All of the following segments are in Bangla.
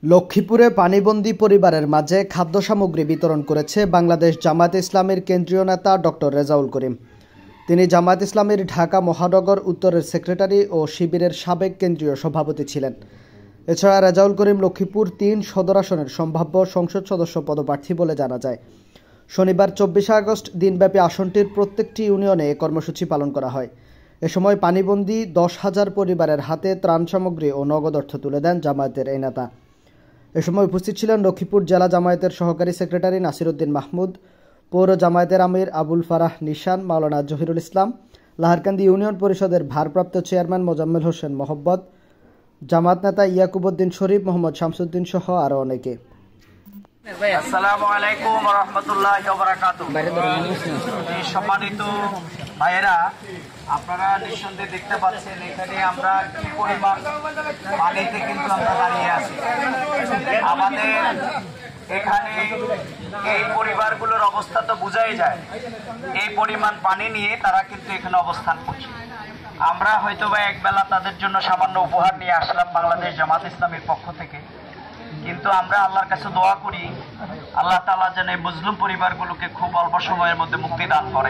লক্ষ্মীপুরে পানিবন্দী পরিবারের মাঝে খাদ্য সামগ্রী বিতরণ করেছে বাংলাদেশ জামায়াতে ইসলামীর কেন্দ্রীয় নেতা ডক্টর রেজাউল করিম। তিনি জামায়াতে ইসলামীর ঢাকা মহানগর উত্তরের সেক্রেটারি ও শিবিরের সাবেক কেন্দ্রীয় সভাপতি ছিলেন। এছাড়া রেজাউল করিম লক্ষ্মীপুর ৩ সদর আসনের সম্ভাব্য সংসদ সদস্য পদপ্রার্থী বলে জানা যায়। শনিবার ২৪ আগস্ট দিনব্যাপী আসনটির প্রত্যেকটি ইউনিয়নে এ কর্মসূচি পালন করা হয়। এ সময় পানিবন্দী ১০,০০০ পরিবারের হাতে ত্রাণ সামগ্রী ও নগদ অর্থ তুলে দেন জামায়াতের এই নেতা। এ সময় উপস্থিত ছিলেন লক্ষ্মীপুর জেলা জামায়াতের সহকারী সেক্রেটারি নাসির উদ্দিন মাহমুদ, পৌর জামায়াতের আমির আবুল ফারাহ নিশান, মাওলানা জহিরুল ইসলাম, লাহারকান্দি ইউনিয়ন পরিষদের ভারপ্রাপ্ত চেয়ারম্যান মোজাম্মেল হোসেন মোহাম্মদ, জামায়াত নেতা ইয়াকুবউদ্দিন শরীফ, মোহাম্মদ শামসুদ্দিন সহ আরও অনেকে। আসসালামু আলাইকুম ওয়া রাহমাতুল্লাহি ওয়া বারাকাতুহু। সম্মানিত ভাইয়েরা, আপনারা নিঃসন্দেহে দেখতে পাচ্ছেন এখানে আমরা কি পরিমাণ পানিতে কিন্তু আমরা দাঁড়িয়ে আছি। আমাদের এখানে এই পরিবারগুলোর অবস্থা তো বোঝাই যায়, এই পরিমাণ পানি নিয়ে তারা কিন্তু এখানে অবস্থান করছে। আমরা হয়তো বা একবেলা তাদের জন্য সামান্য উপহার নিয়ে আসলাম বাংলাদেশ জামাত ইসলামের পক্ষ থেকে, কিন্তু আমরা আল্লাহর কাছে দোয়া করি আল্লাহ তাআলা যেন এই মুসলিম পরিবারগুলোকে খুব অল্প সময়ের মধ্যে মুক্তি দান করে,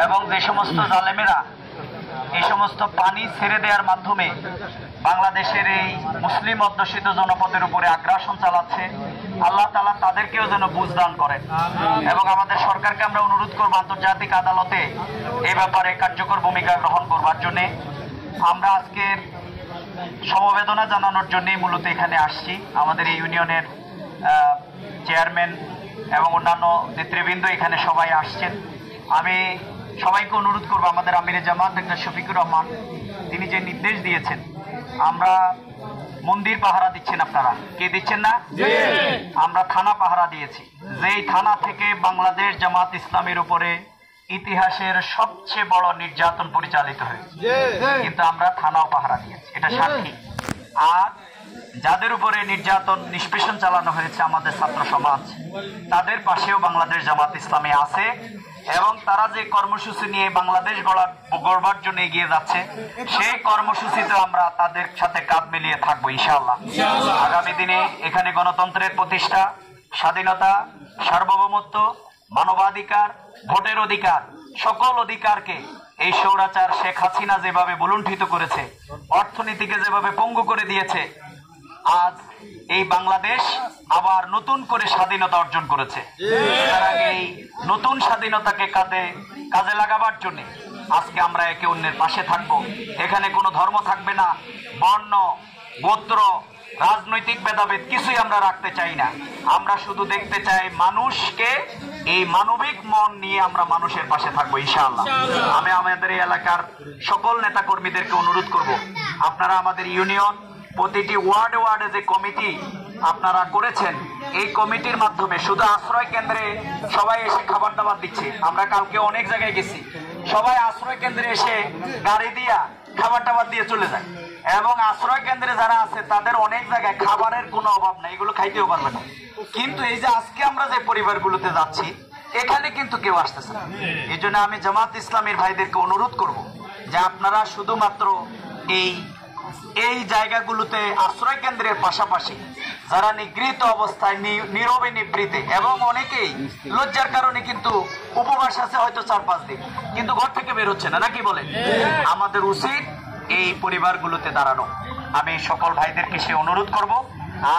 এবং যে সমস্ত জালেমেরা এই সমস্ত পানি ছেড়ে দেওয়ার মাধ্যমে বাংলাদেশের এই মুসলিম অধ্যুষিত জনপদের উপরে আগ্রাসন চালাচ্ছে, আল্লাহ তাআলা তাদেরকেও যেন বুঝ দান করেন। এবং আমাদের সরকারকে আমরা অনুরোধ করব আন্তর্জাতিক আদালতে এই ব্যাপারে কার্যকর ভূমিকা গ্রহণ করবার জন্য। আমরা আজকের সমবেদনা জানানোর জন্যই মূলত এখানে আসছি। আমাদের এই ইউনিয়নের চেয়ারম্যান এবং অন্যান্য নেতৃবৃন্দ এখানে সবাই আসছেন। আমি সবাইকে অনুরোধ করব, আমাদের আমিরে জামাত ডক্টর শফিকুর রহমান তিনি যে নির্দেশ দিয়েছেন, আমরা মন্দির পাহারা দিচ্ছেন, আপনারা কে দিচ্ছেন না? আমরা থানা পাহারা দিয়েছি। যেই থানা থেকে বাংলাদেশ জামাত ইসলামের উপরে ইতিহাসের সবচেয়ে বড় নির্যাতন পরিচালিত হয়েছে, কিন্তু আমরা থানাও পাহারা দিয়েছি, এটা সাক্ষী। আর যাদের উপরে নির্যাতন নিষ্পেষণ চালানো হয়েছে আমাদের ছাত্র সমাজ, তাদের পাশেও বাংলাদেশ জামাত ইসলামী আছে, এবং তারা যে কর্মসূচি নিয়ে বাংলাদেশ গড়বার জন্য এগিয়ে যাচ্ছে, সেই কর্মসূচিতে আমরা তাদের সাথে কাঁধ মিলিয়ে থাকবো ইনশাআল্লাহ। আগামী দিনে এখানে গণতন্ত্রের প্রতিষ্ঠা, স্বাধীনতা, সার্বভৌমত্ব, মানবাধিকার, ভোটের অধিকার, সকল অধিকারকে এই স্বৈরাচার শেখ হাসিনা যেভাবে বুলুণ্ঠিত করেছে, অর্থনীতিকে যেভাবে পঙ্গু করে দিয়েছে, আজ এই বাংলাদেশ আবার নতুন করে স্বাধীনতা অর্জন করেছে। সুতরাং এই নতুন স্বাধীনতাকে কাজে লাগাবার জন্য আজকে আমরা একে অন্যের পাশে থাকব। এখানে কোনো ধর্ম থাকবে না, বর্ণ, গোত্র, রাজনৈতিক ভেদাভেদ কিছুই আমরা রাখতে চাই না। আমরা শুধু দেখতে চাই মানুষকে, এই মানবিক মন নিয়ে আমরা মানুষের পাশে থাকবো ইনশাআল্লাহ। আমি আমাদের এই এলাকার সকল নেতা কর্মীদেরকে অনুরোধ করব, আপনারা আমাদের ইউনিয়ন প্রতিটি ওয়ার্ডে ওয়ার্ডে যে কমিটি আপনারা করেছেন, এই কমিটির মাধ্যমে শুধু আশ্রয় কেন্দ্রে সবাই এসে খাবার দাবার দিচ্ছে। আমরা কালকে অনেক জায়গায় গেছি, সবাই আশ্রয় কেন্দ্রে এসে গাড়ি দিয়া খাবার টাবার দিয়ে চলে যায়, এবং আশ্রয় কেন্দ্রে যারা আছে তাদের অনেক জায়গায় খাবারের কোনো অভাব নাই, এগুলো খাইতেও পারবে না। কিন্তু এই যে আজকে আমরা যে পরিবারগুলোতে যাচ্ছি, এখানে কিন্তু কেউ আসতেছে না। এই জন্য আমি জামাত ইসলামের ভাইদেরকে অনুরোধ করব যে আপনারা শুধুমাত্র এই জায়গাগুলোতে আশ্রয় কেন্দ্রের পাশাপাশি যারা নিগৃহীত অবস্থায় নীরবে নিবৃতে, এবং অনেকেই লজ্জার কারণে কিন্তু উপবাস আছে হয়তো ৪-৫ দিন, কিন্তু ঘর থেকে বের হচ্ছে না, নাকি বলেন? আমাদের উচিত এই পরিবারগুলোতে দাঁড়ানো। আমি সকল ভাইদেরকে সে অনুরোধ করব।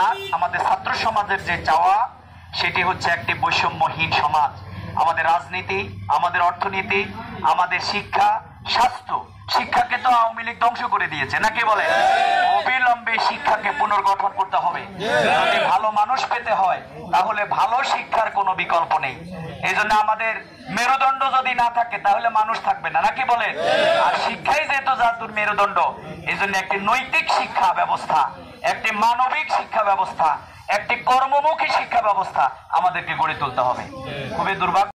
আর আমাদের ছাত্র সমাজের যে চাওয়া, সেটি হচ্ছে একটি বৈষম্যহীন সমাজ। আমাদের রাজনীতি, আমাদের অর্থনীতি, আমাদের শিক্ষা, স্বাস্থ্য, শিক্ষাকে তো আওয়ামী লীগ ধ্বংস করে দিয়েছে, নাকি বলে? অবিলম্বে শিক্ষাকে পুনর্গঠন করতে হবে। যদি ভালো মানুষ পেতে হয় তাহলে ভালো শিক্ষার কোনো বিকল্প নেই। এই জন্য আমাদের মেরুদণ্ড যদি না থাকে তাহলে মানুষ থাকবে না, নাকি বলে? আর শিক্ষাই যেহেতু জাতির মেরুদণ্ড, এই জন্য একটি নৈতিক শিক্ষা ব্যবস্থা, একটি মানবিক শিক্ষা ব্যবস্থা, একটি কর্মমুখী শিক্ষা ব্যবস্থা আমাদেরকে গড়ে তুলতে হবে। খুবই দুর্ভাগ্য।